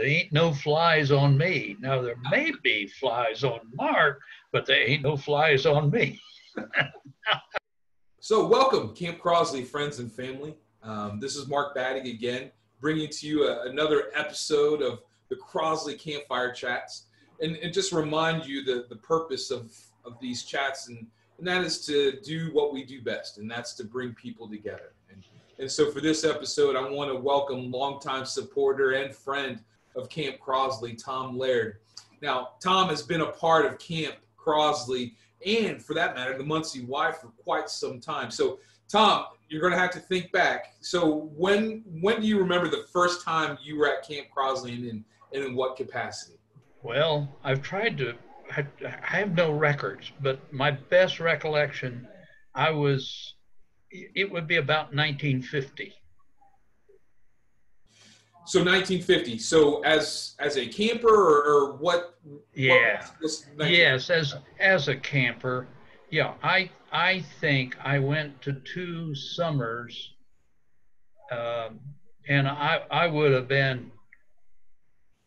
there ain't no flies on me. Now, there may be flies on Mark, but there ain't no flies on me. So welcome, Camp Crosley friends and family. This is Mark Batting again, bringing to you another episode of the Crosley Campfire Chats. And just remind you the purpose of these chats, and that is to do what we do best, and that's to bring people together. And so for this episode, I want to welcome longtime supporter and friend of Camp Crosley, Tom Leaird. Now, Tom has been a part of Camp Crosley and, for that matter, the Muncie Y for quite some time. So, Tom, you're going to have to think back. So when do you remember the first time you were at Camp Crosley, and in what capacity? Well, I've tried to, I have no records, but my best recollection, it would be about 1950. So 1950. So as a camper or what? Yeah. Yes, as a camper. Yeah, I think I went to 2 summers, and I would have been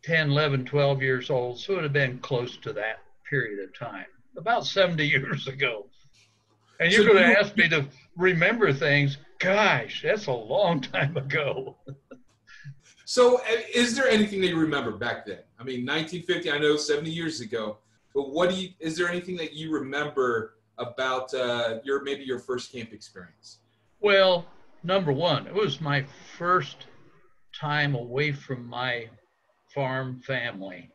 10, 11, 12 years old, so it would have been close to that period of time, about 70 years ago. And you're going to ask me to remember things. Gosh, that's a long time ago. So is there anything that you remember back then? I mean, 1950, I know 70 years ago, but is there anything that you remember about maybe your first camp experience? Well, number one, it was my first time away from my farm family,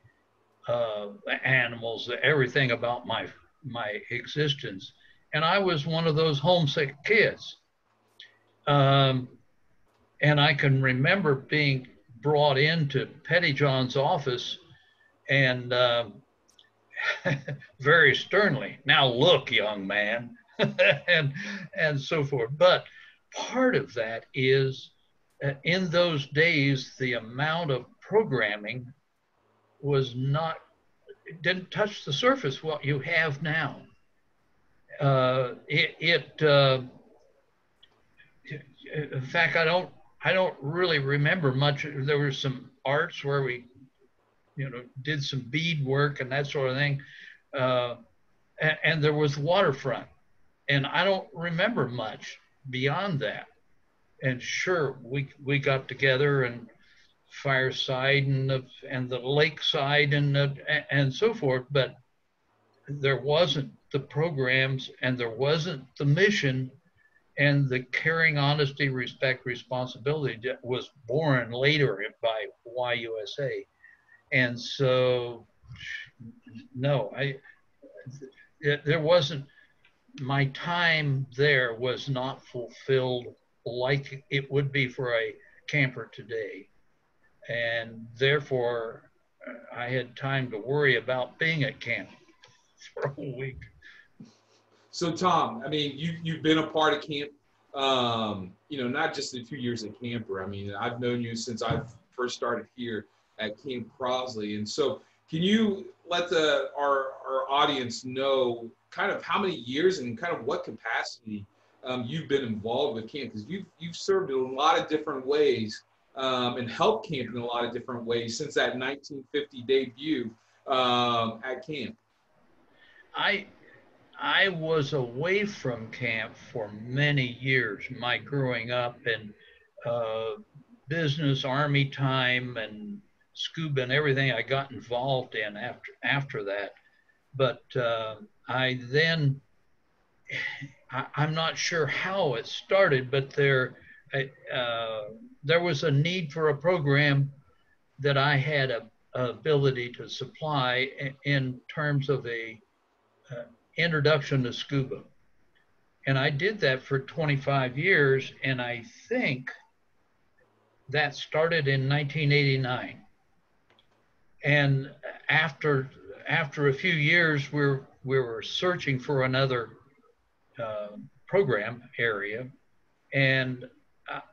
animals, everything about my existence. And I was one of those homesick kids. And I can remember being brought into Petty John's office and very sternly, "Now look, young man," and so forth. But part of that is, in those days, the amount of programming didn't touch the surface what you have now. In fact, I don't really remember much. There were some arts where we, did some bead work and that sort of thing, and there was waterfront, and I don't remember much beyond that. And sure, we got together and fireside and the lakeside and so forth, but there wasn't the programs, and there wasn't the mission, and the caring, honesty, respect, responsibility that was born later by YUSA. And so, no, there wasn't, my time there was not fulfilled like it would be for a camper today. And therefore, I had time to worry about being at camp for a whole week. So Tom, I mean, you've been a part of camp, not just the 2 years at camper. I mean, I've known you since I first started here at Camp Crosley. And so can you let our audience know kind of how many years and kind of what capacity you've been involved with camp? Because you've served in a lot of different ways and helped camp in a lot of different ways since that 1950 debut at camp. I was away from camp for many years. My growing up in business, Army time, and scuba and everything I got involved in after that. But I'm not sure how it started, but there was a need for a program that I had a ability to supply in terms of a introduction to scuba. And I did that for 25 years, and I think that started in 1989. And after a few years, we were searching for another program area, and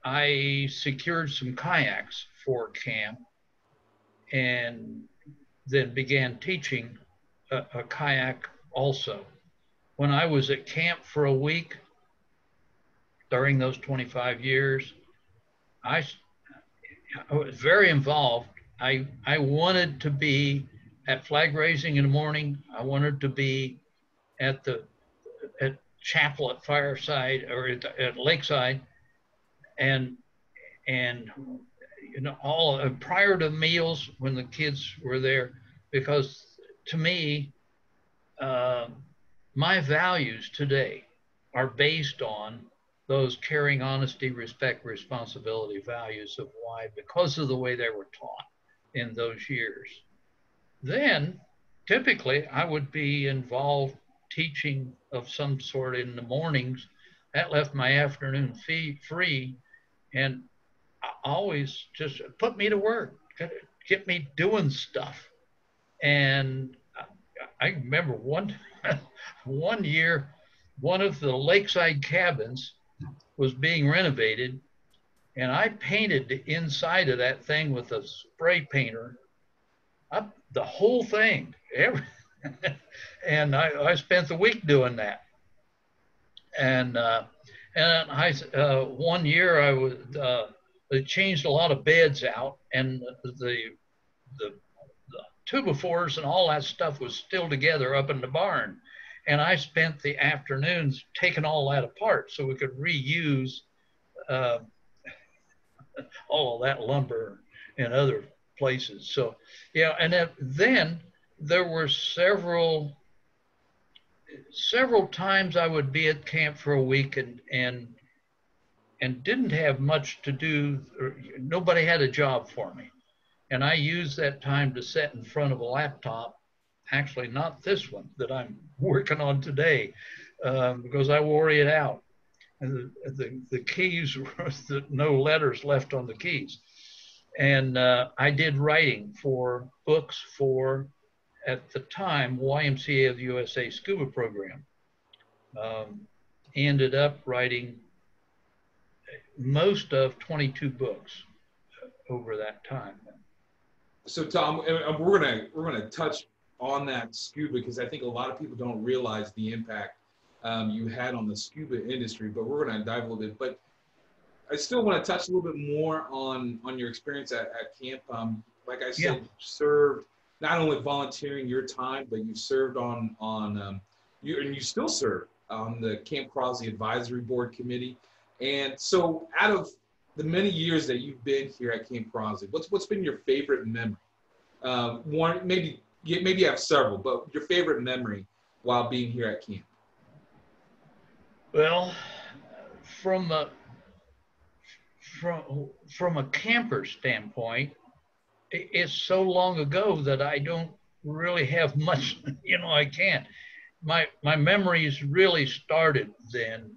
I secured some kayaks for camp, and then began teaching a kayak also. When I was at camp for a week during those 25 years, I was very involved I wanted to be at flag raising in the morning. I wanted to be at chapel at Fireside or at Lakeside, and and all prior to meals when the kids were there, because to me, uh, my values today are based on those caring, honesty, respect, responsibility values of why, because of the way they were taught in those years. Then typically I would be involved teaching of some sort in the mornings. That left my afternoon free, and always just put me to work, get me doing stuff. And I remember one year, one of the lakeside cabins was being renovated, and I painted the inside of that thing with a spray painter up the whole thing. And I spent the week doing that. And one year they changed a lot of beds out, and the two-by-fours and all that stuff was still together up in the barn. And I spent the afternoons taking all that apart so we could reuse uh, all of that lumber in other places. So, yeah, and then there were several times I would be at camp for a week and didn't have much to do. Nobody had a job for me. And I used that time to sit in front of a laptop, actually not this one that I'm working on today, because I wore it out. And the keys were no letters left on the keys. And I did writing for books for, at the time, YMCA of the USA Scuba program. Ended up writing most of 22 books over that time. So Tom, we're gonna touch on that scuba because I think a lot of people don't realize the impact you had on the scuba industry. But we're gonna dive a little bit. But I still want to touch a little bit more on your experience at camp. Like I said, yeah. You served not only volunteering your time, but you served and you still serve on the Camp Crosley Advisory Board Committee. And so, out of the many years that you've been here at Camp Crosley, what's been your favorite memory? One, maybe you have several, but your favorite memory while being here at camp? Well, from a camper standpoint, it's so long ago that I don't really have much. I can't. My memories really started then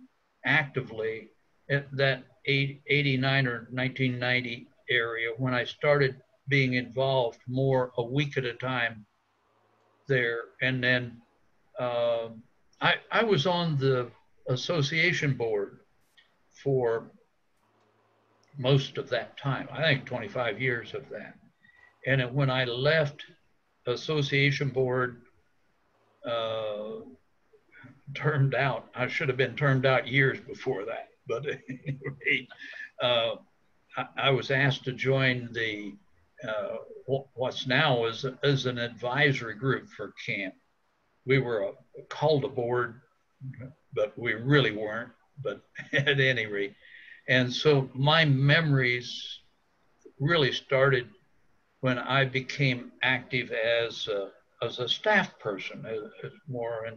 actively at that 89 or 1990 area when I started being involved more a week at a time there. And then I was on the association board for most of that time. I think 25 years of that. And when I left association board, termed out, I should have been termed out years before that. But anyway, I was asked to join the what's now is an advisory group for camp. We were called a board, but we really weren't. But at any rate, and so my memories really started when I became active as a staff person, more,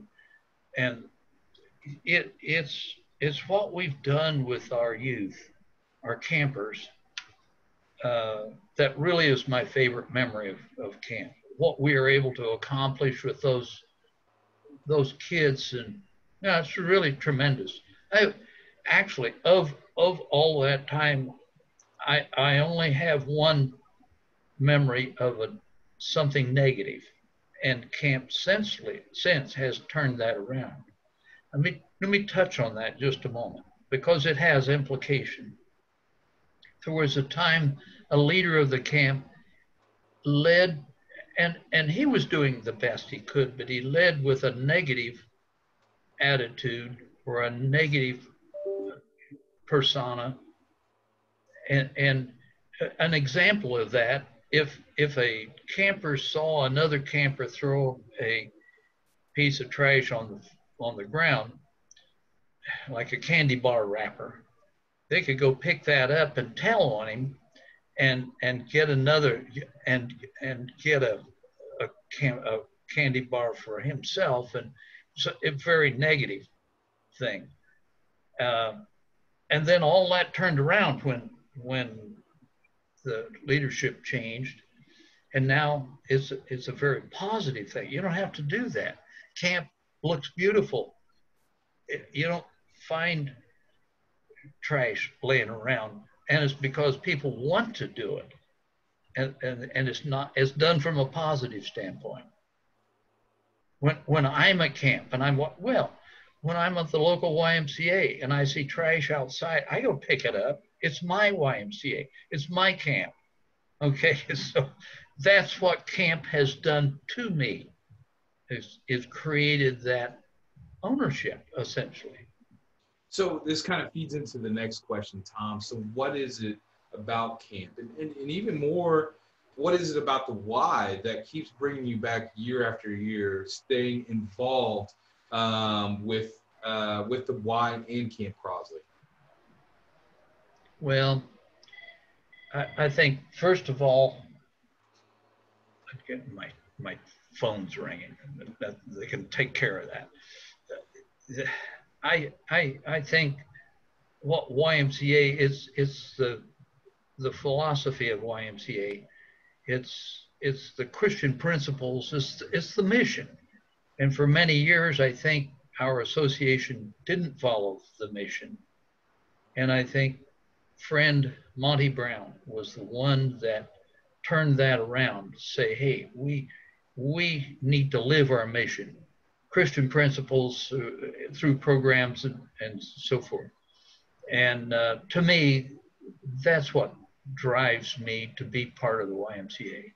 and it's what we've done with our youth, our campers, that really is my favorite memory of camp. What we are able to accomplish with those kids, and yeah, it's really tremendous. Actually, of all that time, I only have one memory of something negative, and camp since has turned that around. Let me touch on that just a moment because it has implication. There was a time a leader of the camp led, and he was doing the best he could, but he led with a negative attitude or a negative persona. And an example of that if a camper saw another camper throw a piece of trash on the ground, like a candy bar wrapper, they could go pick that up and tell on him, and get another and get a candy bar for himself, and so a very negative thing. And then all that turned around when the leadership changed, and now it's a very positive thing. You don't have to do that. Camp looks beautiful. You don't find trash laying around, and it's because people want to do it, and it's done from a positive standpoint. When I'm at camp and when I'm at the local YMCA and I see trash outside, I go pick it up. It's my YMCA. It's my camp. Okay, so that's what camp has done to me. Is created that ownership, essentially. So this kind of feeds into the next question, Tom. So what is it about camp? And even more, what is it about the why that keeps bringing you back year after year, staying involved with the Y and Camp Crosley? Well, I think, first of all, my phone's ringing. They can take care of that. I think what YMCA is the philosophy of YMCA. It's the Christian principles. It's the mission. And for many years, I think our association didn't follow the mission. And I think friend Monty Brown was the one that turned that around to say, hey, we need to live our mission, Christian principles through programs and so forth. And to me, that's what drives me to be part of the YMCA.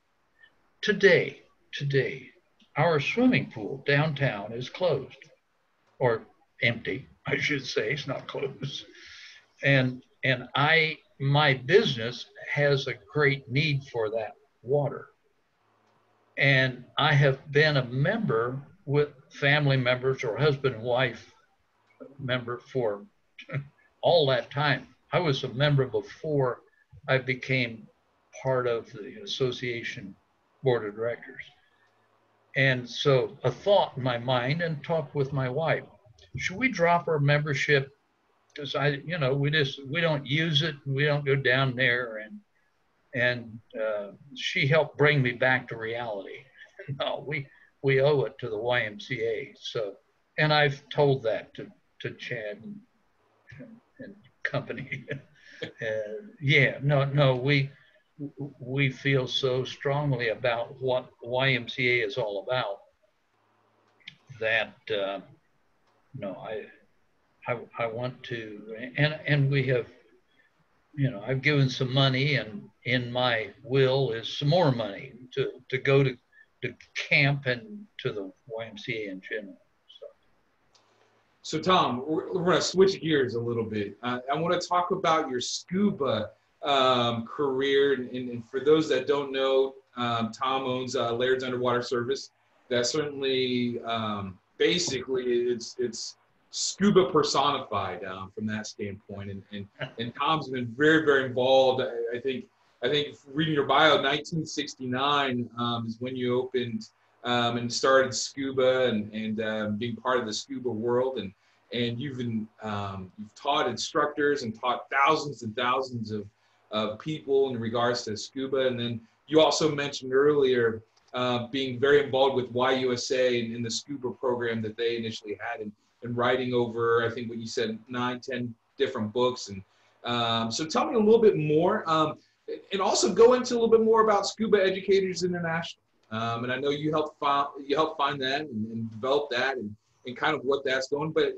Today, our swimming pool downtown is closed, or empty, I should say. It's not closed. And my business has a great need for that water. And I have been a member with family members or husband and wife member for all that time. I was a member before I became part of the association board of directors. And so a thought in my mind, and talked with my wife, should we drop our membership? Because we don't use it. We don't go down there. And she helped bring me back to reality. No, we owe it to the YMCA. So, and I've told that to Chad and company. We feel so strongly about what YMCA is all about that I want to, and we have, I've given some money, and in my will is some more money to go to camp and to the YMCA in general. So Tom, we're going to switch gears a little bit. I want to talk about your scuba career. And for those that don't know, Tom owns Leaird's Underwater Service. That certainly, basically, it's scuba personified from that standpoint. And Tom's been very, very involved. I think reading your bio, 1969 is when you opened and started scuba and being part of the scuba world. And you've taught instructors and taught thousands and thousands of people in regards to scuba. And then you also mentioned earlier being very involved with YUSA in the scuba program that they initially had, and writing over, I think what you said, 9-10 different books. And so tell me a little bit more, and also go into a little bit more about Scuba Educators International. And I know you helped find that and develop that and kind of what that's going. But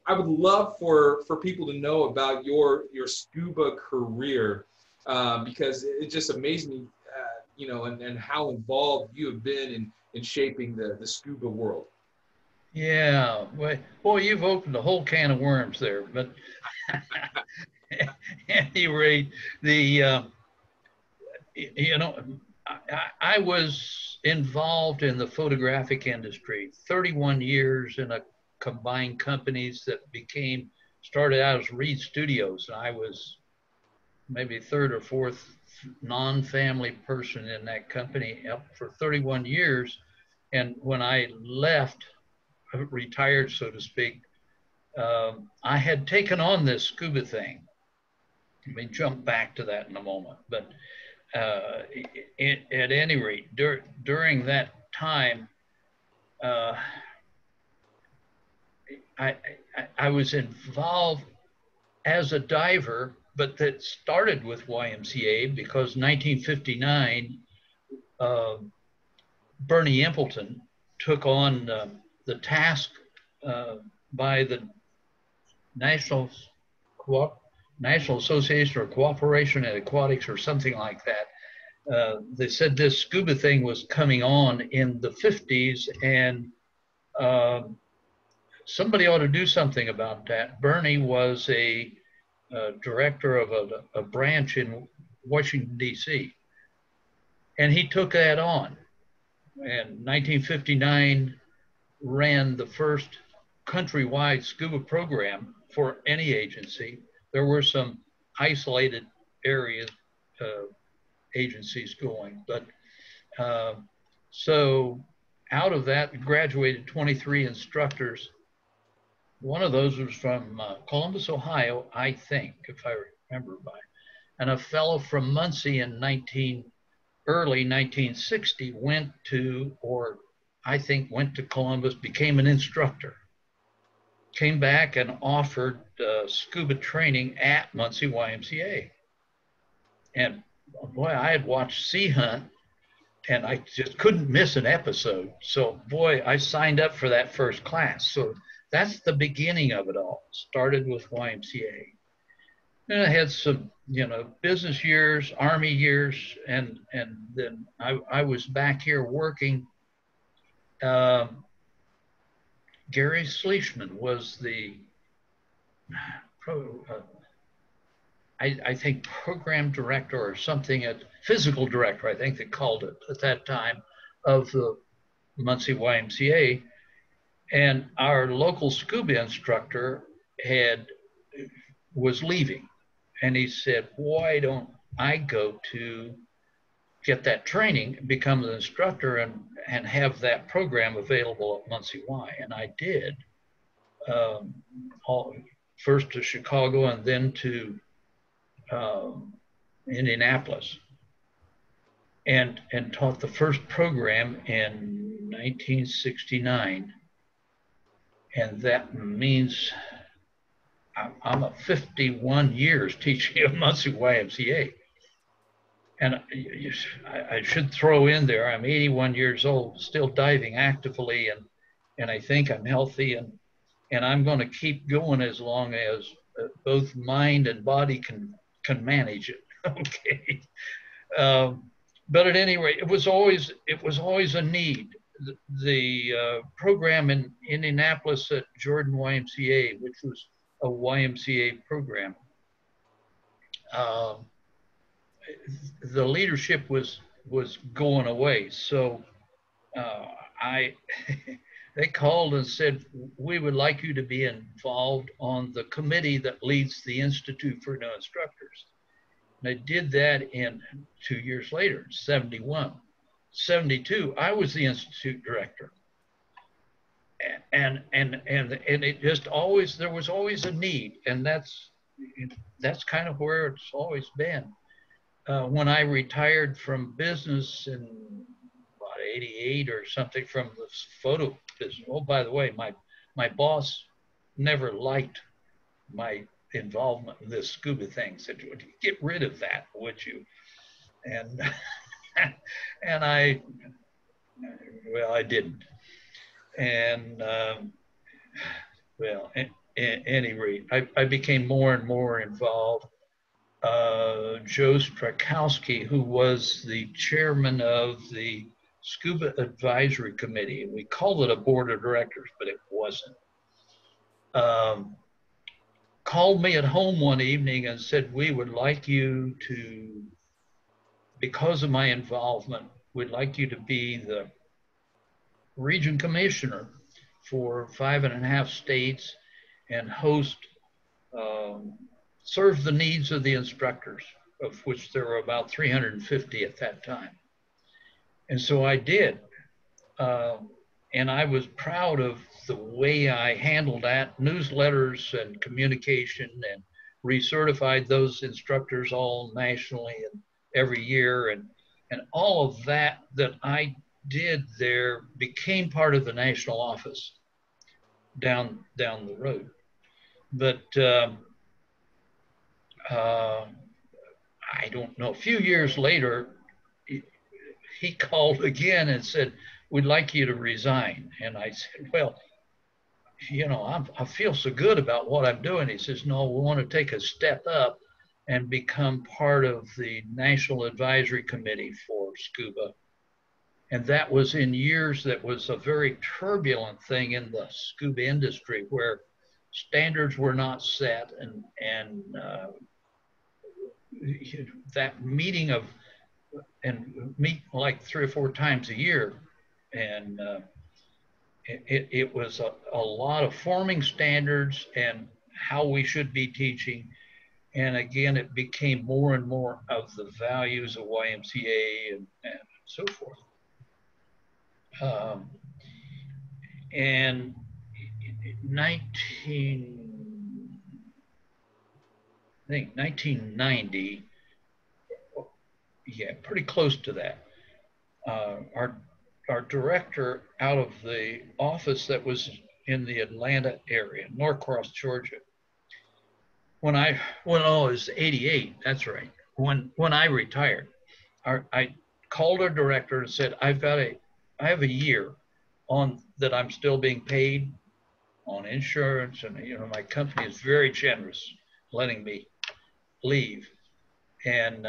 I would love for people to know about your scuba career, because it just amazed me, and how involved you have been in shaping the scuba world. Yeah, well, boy, you've opened a whole can of worms there. But at any rate, I was involved in the photographic industry, 31 years in a combined companies that started out as Reed Studios. And I was maybe third or fourth non-family person in that company for 31 years. And when I left, retired, so to speak, I had taken on this scuba thing. Let me jump back to that in a moment. But at any rate, during that time, I was involved as a diver, but that started with YMCA because 1959, Bernie Impleton took on the task by the National Association or Cooperation in Aquatics or something like that. They said this scuba thing was coming on in the 50s, and somebody ought to do something about that. Bernie was a director of a branch in Washington, D.C., and he took that on. And 1959 ran the first countrywide scuba program for any agency. There were some isolated areas, agencies going, but so out of that graduated 23 instructors. One of those was from Columbus, Ohio, I think, if I remember right, and a fellow from Muncie in early 1960 went to Columbus, became an instructor, came back and offered scuba training at Muncie YMCA. And boy, I had watched Sea Hunt, and I just couldn't miss an episode. So boy, I signed up for that first class. So that's the beginning of it all. Started with YMCA. And I had some, business years, Army years, and then I was back here working. Gary Schleishman was the, I think, program director or something, physical director, I think they called it at that time, of the Muncie YMCA. And our local scuba instructor was leaving. And he said, why don't I go to get that training, become an instructor, and have that program available at Muncie Y? And I did. First to Chicago and then to Indianapolis. And taught the first program in 1969. And that means I'm 51 years teaching at Muncie YMCA. And I should throw in there, I'm 81 years old, still diving actively, and I think I'm healthy, and I'm going to keep going as long as both mind and body can manage it. Okay. But at any rate, it was always a need. The program in Indianapolis at Jordan YMCA, which was a YMCA program, the leadership was going away. So they called and said, we would like you to be involved on the committee that leads the Institute for New Instructors. And I did that in 2 years later, 71. 72, I was the Institute director. And it just always, there was always a need. And that's kind of where it's always been. When I retired from business in about 88 or something from the photo business. Oh, by the way, my boss never liked my involvement in this scuba thing. Said, get rid of that, would you? And and I didn't. And at any rate, I became more and more involved. Joe Strakowski, who was the chairman of the Scuba Advisory Committee, we called it a board of directors, but it wasn't, called me at home one evening and said, we would like you to because of my involvement, we'd like you to be the region commissioner for 5.5 states and host, serve the needs of the instructors, of which there were about 350 at that time. And so I did. And I was proud of the way I handled that, newsletters and communication, and recertified those instructors all nationally and every year. And all of that I did there became part of the national office down the road. But I don't know, a few years later, he called again and said, "We'd like you to resign." And I said, "Well, you know, I feel so good about what I'm doing." He says, "No, we want to take a step up and become part of the National Advisory Committee for Scuba." And that was in years that was a very turbulent thing in the scuba industry, where standards were not set, and that meeting of, and meet like 3 or 4 times a year. And it was a lot of forming standards and how we should be teaching. And again, it became more and more of the values of YMCA and so forth. And 1990, yeah, pretty close to that. Our director out of the office that was in the Atlanta area, Norcross, Georgia. When it was 88, that's right. When I retired, I called our director and said, I have a year on that I'm still being paid on insurance, and you know, my company is very generous letting me leave. And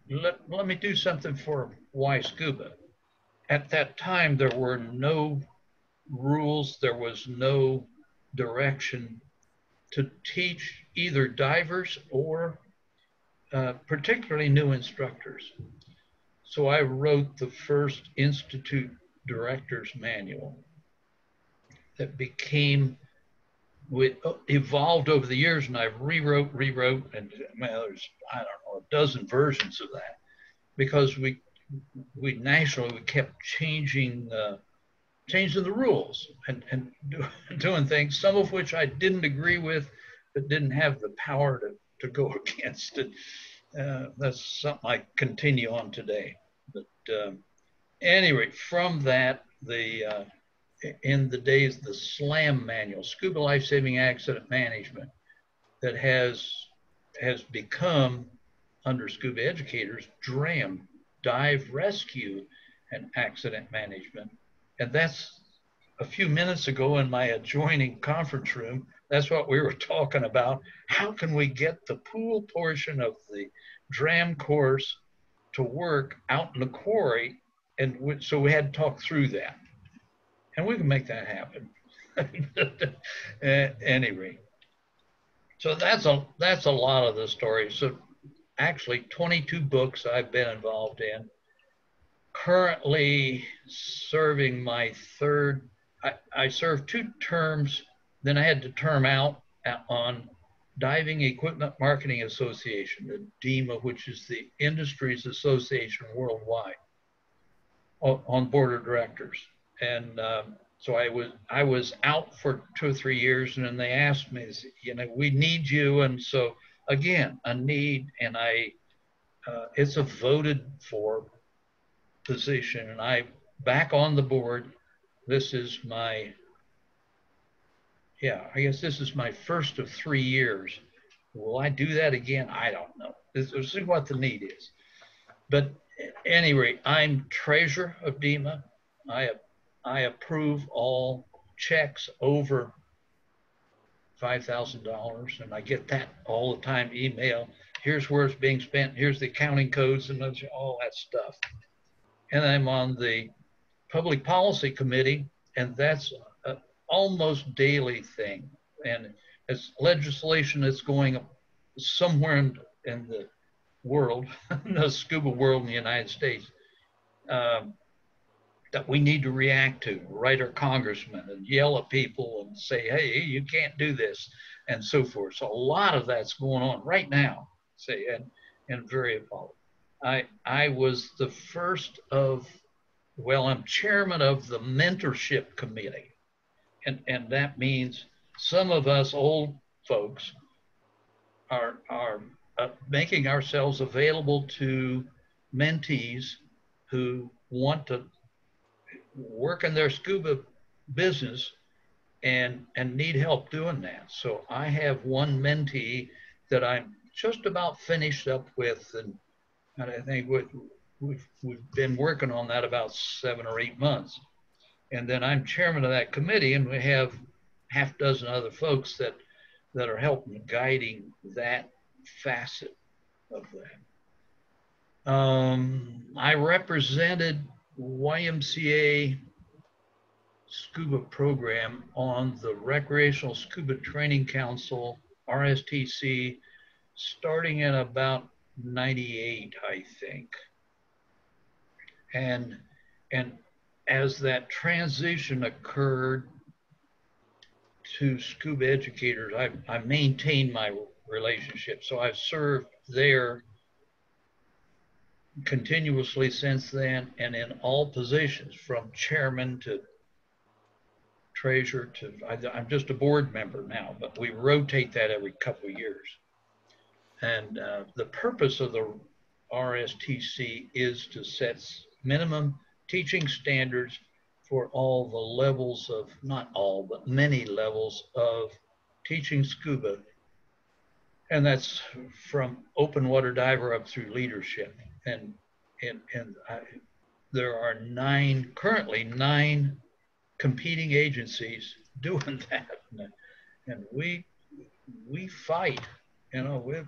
let me do something for Yscuba. At that time, there were no rules, there was no direction to teach either divers or particularly new instructors. So I wrote the first Institute Director's Manual that evolved over the years, and I rewrote, and there's, I don't know, a dozen versions of that, because we nationally, we kept changing the rules and doing things, some of which I didn't agree with, but didn't have the power to go against it. That's something I continue on today. But anyway, from that, in the days, the SLAM manual, Scuba Life-Saving Accident Management, that has become, under Scuba Educators, DRAM, Dive Rescue and Accident Management. And that's a few minutes ago in my adjoining conference room. That's what we were talking about. How can we get the pool portion of the DRAM course to work out in the quarry? And so we had to talk through that. And we can make that happen. At any rate. So that's a lot of the story. So actually 22 books I've been involved in. Currently serving my third, I served 2 terms, then I had to term out on Diving Equipment Marketing Association, the DEMA, which is the Industries Association worldwide, on board of directors. And so I was out for 2 or 3 years, and then they asked me, you know, we need you. And so again, a need, and it's a voted for position, and I back on the board. This is my, I guess this is my first of 3 years. Will I do that again? I don't know. Let's see what the need is. But anyway, I'm treasurer of DEMA. I approve all checks over $5,000, and I get that all the time, email. Here's where it's being spent. Here's the accounting codes and all that stuff. And I'm on the Public Policy Committee, and that's an almost daily thing. And it's legislation that's going somewhere in world, the scuba world in the United States, that we need to react to, write our congressman and yell at people and say, hey, you can't do this, and so forth. So a lot of that's going on right now, say, and very appalled. I was the first of, well, I'm chairman of the mentorship committee. And that means some of us old folks are making ourselves available to mentees who want to work in their scuba business and need help doing that. So I have one mentee that I'm just about finished up with, and I think we've been working on that about 7 or 8 months. And then I'm chairman of that committee, and we have half a dozen other folks that are helping guiding that facet of that. I represented YMCA Scuba program on the Recreational Scuba Training Council, RSTC, starting in about 98, I think. And as that transition occurred to Scuba Educators, I maintained my relationship. So I've served there continuously since then, and in all positions, from chairman to treasurer to, I'm just a board member now, but we rotate that every couple of years. And the purpose of the RSTC is to set minimum teaching standards for all the levels of, not all, but many levels of teaching scuba. And that's from open water diver up through leadership. And there are currently nine competing agencies doing that. And we fight, you know,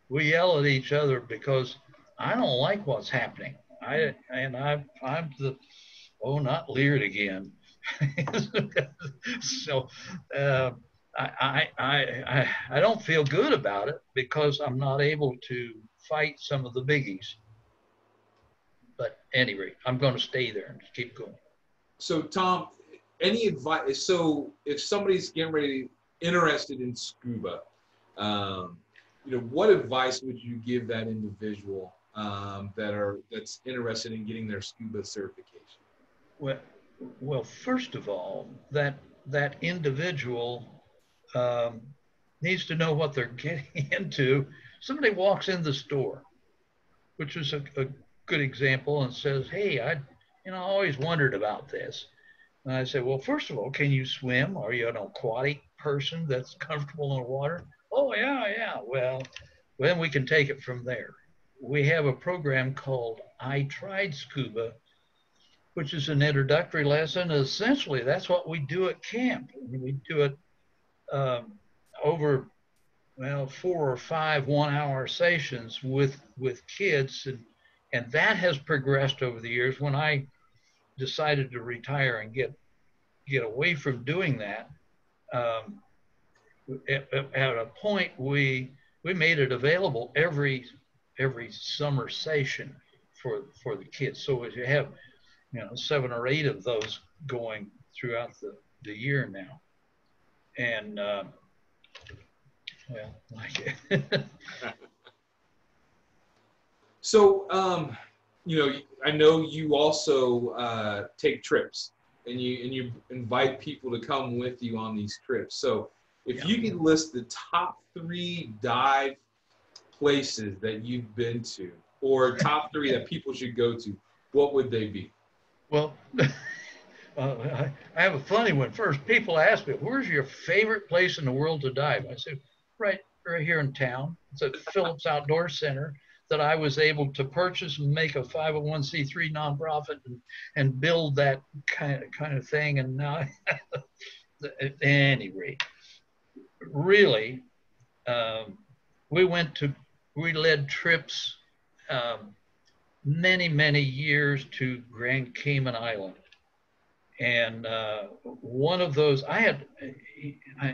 we yell at each other because I don't like what's happening. I'm the, oh, not Leaird again. So I don't feel good about it because I'm not able to fight some of the biggies. But anyway, I'm going to stay there and keep going. So Tom, any advice? So if somebody's getting ready, interested in scuba, you know, what advice would you give that individual that's interested in getting their scuba certification? Well, first of all, that individual needs to know what they're getting into. Somebody walks in the store, which is a good example, and says, "Hey, I always wondered about this." And I say, "Well, first of all, can you swim? Are you an aquatic person that's comfortable in the water?" "Oh, yeah. Well, then we can take it from there." We have a program called I Tried Scuba, which is an introductory lesson. Essentially, that's what we do at camp. We do it over, 4 or 5 one-hour sessions with kids, and that has progressed over the years. When I decided to retire and get away from doing that, at a point we made it available every summer session for the kids. So you have 7 or 8 of those going throughout the year now. And So I know you also take trips, and you invite people to come with you on these trips. So if you could list the top 3 dive places that you've been to, or top 3 that people should go to, what would they be? Well, I have a funny one. First, people ask me, "Where's your favorite place in the world to dive?" I said, right here in town. It's at Phillips Outdoor Center that I was able to purchase and make a 501c3 nonprofit and build that kind of thing. And now, at any rate, really, we led trips many years to Grand Cayman Island. And one of those, I had,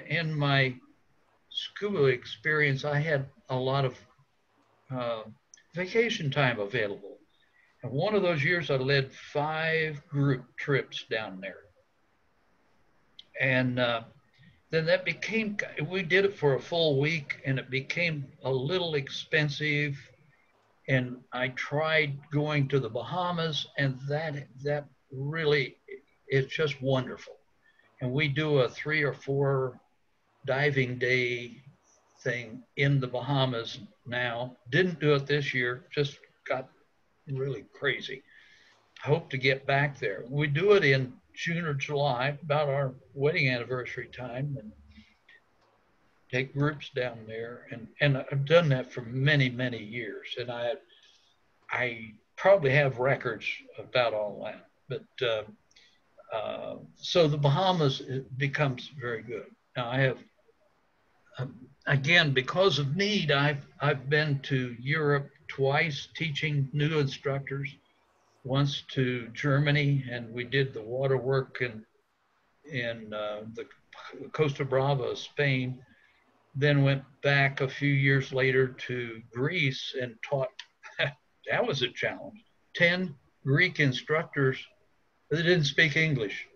in my scuba experience, I had a lot of vacation time available. And one of those years I led 5 group trips down there. And then that became, we did it for a full week and it became a little expensive. And I tried going to the Bahamas, and that really, it's just wonderful. And we do a 3 or 4 diving day thing in the Bahamas now. Didn't do it this year, just got really crazy. I hope to get back there. We do it in June or July, about our wedding anniversary time, and take groups down there. And I've done that for many, many years. And I probably have records about all that. But so the Bahamas becomes very good. Now I have, again, because of need, I've been to Europe twice teaching new instructors, once to Germany, and we did the water work in the Costa Brava, Spain, then went back a few years later to Greece and taught. That was a challenge. 10 Greek instructors that didn't speak English.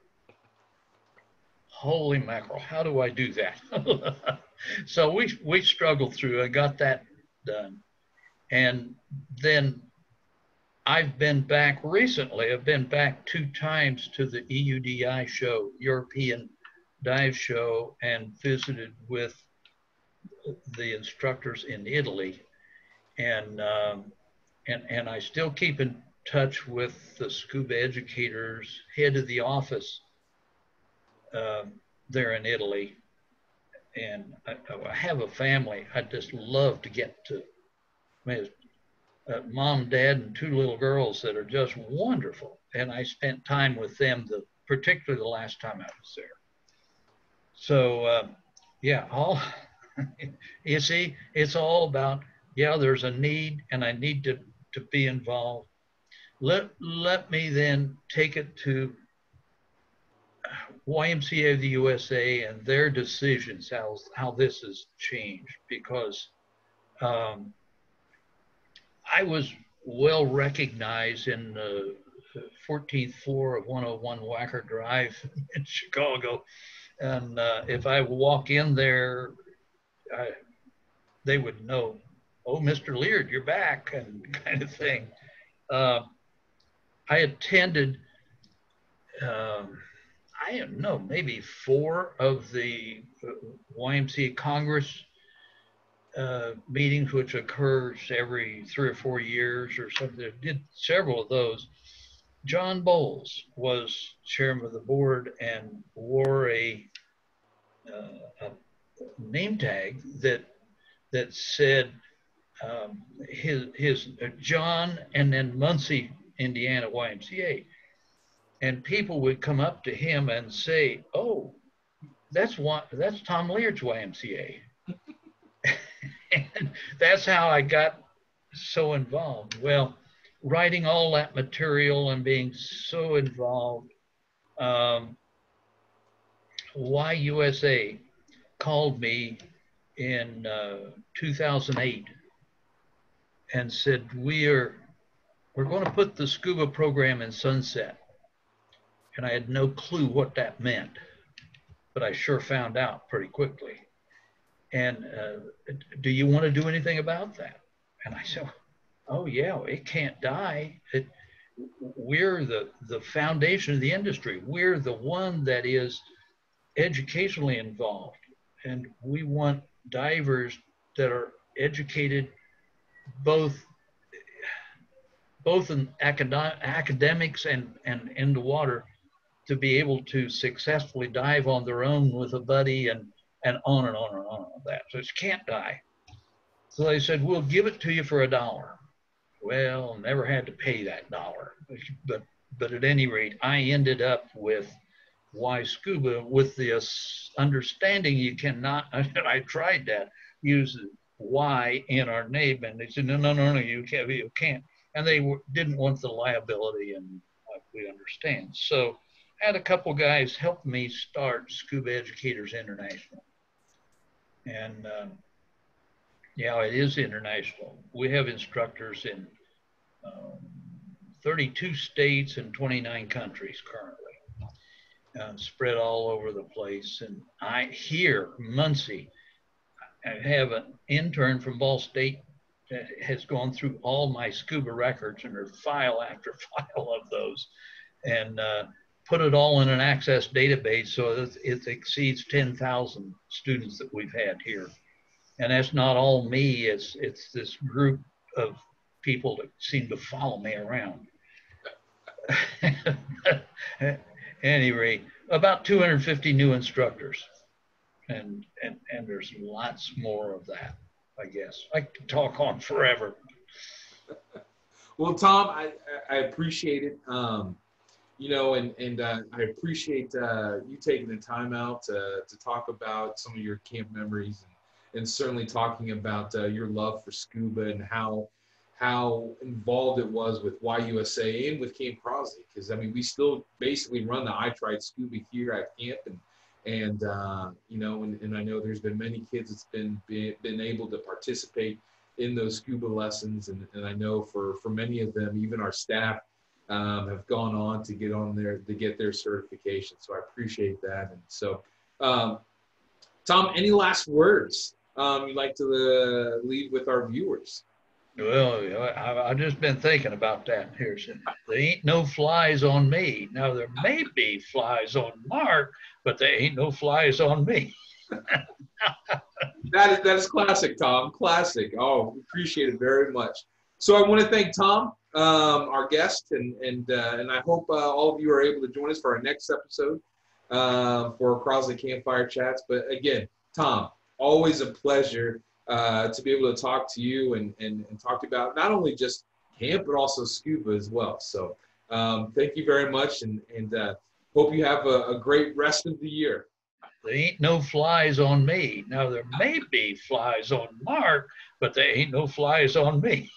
Holy mackerel, how do I do that? So we struggled through. I got that done. And then I've been back recently. I've been back 2 times to the EUDI show, European Dive Show, and visited with the instructors in Italy. And I still keep in touch with the Scuba Educators, head of the office there in Italy. And I have a family. I just love to get to. I mean, mom, dad, and 2 little girls that are just wonderful. And I spent time with them, particularly the last time I was there. So, yeah, you see, it's all about, yeah, there's a need and I need to be involved. Let me then take it to YMCA of the USA and their decisions, how this has changed, because I was well recognized in the 14th floor of 101 Wacker Drive in Chicago. And if I walk in there, they would know, oh, Mr. Leaird, you're back, and kind of thing. I attended, I don't know, maybe 4 of the YMCA Congress meetings, which occurs every 3 or 4 years or something. I did several of those. John Bowles was chairman of the board and wore a name tag that said his John and then Muncie, Indiana YMCA. And people would come up to him and say, oh, that's Tom Leaird's YMCA. And that's how I got so involved. Well, writing all that material and being so involved, YUSA called me in 2008 and said, we're going to put the scuba program in Sunset. And I had no clue what that meant, but I sure found out pretty quickly. And do you want to do anything about that? And I said, oh yeah, it can't die. We're the foundation of the industry. We're the one that is educationally involved. And we want divers that are educated both in academics and in the water to be able to successfully dive on their own with a buddy and on and on and on and that. So it can't die. So they said, we'll give it to you for $1. Well, never had to pay that $1. But at any rate, I ended up with Yscuba with the understanding you cannot, I tried that, use Y in our name, and they said, no, you can't. And they didn't want the liability, and we understand. So I had a couple guys help me start Scuba Educators International. And Yeah, it is international. We have instructors in um, 32 states and 29 countries currently, spread all over the place. And here, Muncie, I have an intern from Ball State that has gone through all my scuba records, and there's file after file of those, and put it all in an access database so that it exceeds 10,000 students that we've had here. And that's not all me, it's this group of people that seem to follow me around. At any rate, about 250 new instructors, and there's lots more of that. I guess I could talk on forever. Well, Tom, I appreciate it. You know, and I appreciate you taking the time out to talk about some of your camp memories, and certainly talking about your love for scuba and how involved it was with YUSA and with Camp Crosley. Because I mean, we still basically run the I Tried Scuba here at camp, and you know, and I know there's been many kids that's been able to participate in those scuba lessons, and I know for many of them, even our staff have gone on to get their certification. So I appreciate that. And so, Tom, any last words you'd like to leave with our viewers? Well, I've just been thinking about that here. There ain't no flies on me. Now, there may be flies on Mark, but there ain't no flies on me. That is classic, Tom. Classic. Oh, appreciate it very much. So I want to thank Tom, our guest, and I hope all of you are able to join us for our next episode for Crosley Campfire Chats. But again, Tom, always a pleasure to be able to talk to you and talk about not only just camp, but also scuba as well. So thank you very much, and hope you have a great rest of the year. There ain't no flies on me. Now, there may be flies on Mark, but there ain't no flies on me.